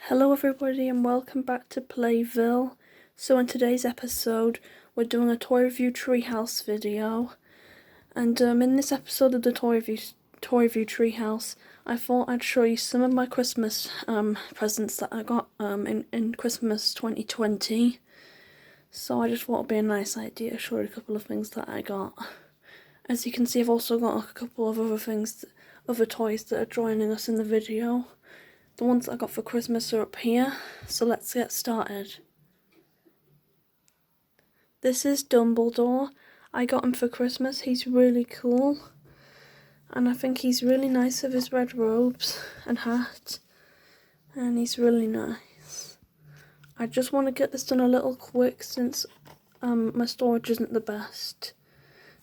Hello everybody and welcome back to Playville. So in today's episode we're doing a toy review Treehouse video, and in this episode of the toy review Treehouse I thought I'd show you some of my Christmas presents that I got in Christmas 2020. So I just thought it'd be a nice idea to show you a couple of things that I got. As you can see, I've also got a couple of other toys that are joining us in the video. The ones that I got for Christmas are up here, so let's get started. This is Dumbledore. I got him for Christmas. He's really cool, and I think he's really nice with his red robes and hat, and he's really nice. I just want to get this done a little quick since my storage isn't the best.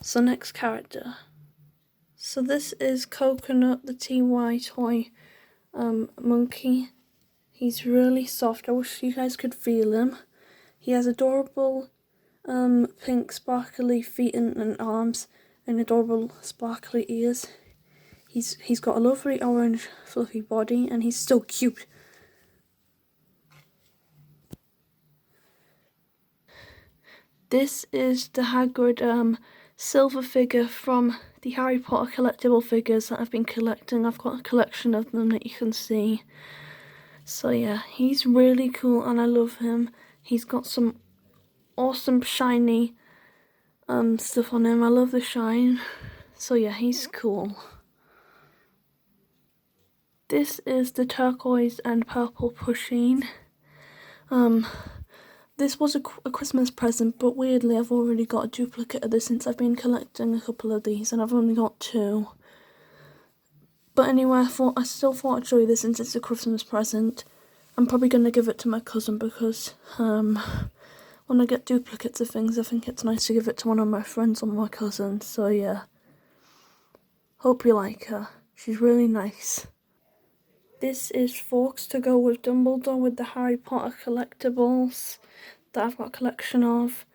So next character. So this is Coconut, the TY toy monkey. He's really soft. I wish you guys could feel him. He has adorable pink sparkly feet and arms and adorable sparkly ears. He's got a lovely orange fluffy body and he's so cute. This is the Hagrid silver figure from the Harry Potter collectible figures that I've been collecting. I've got a collection of them that you can see. So yeah, he's really cool and I love him. He's got some awesome shiny stuff on him. I love the shine. So yeah, he's cool. This is the turquoise and purple pusheen. This was a Christmas present, but weirdly I've already got a duplicate of this since I've been collecting a couple of these, and I've only got 2. But anyway, I still thought I'd show you this since it's a Christmas present. I'm probably going to give it to my cousin because when I get duplicates of things, I think it's nice to give it to one of my friends or my cousins. So yeah, hope you like her. She's really nice. This is Forks to go with Dumbledore with the Harry Potter collectibles that I've got a collection of.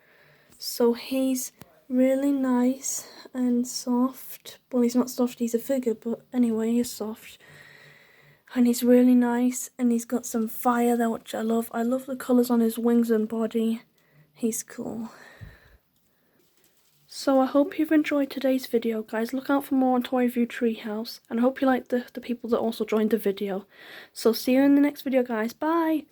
So he's really nice and soft. Well, he's not soft, he's a figure, but anyway, he's soft. And he's really nice, and he's got some fire there, which I love. I love the colours on his wings and body. He's cool. So I hope you've enjoyed today's video, guys. Look out for more on Toy Review Treehouse, and I hope you like the people that also joined the video. So see you in the next video, guys. Bye!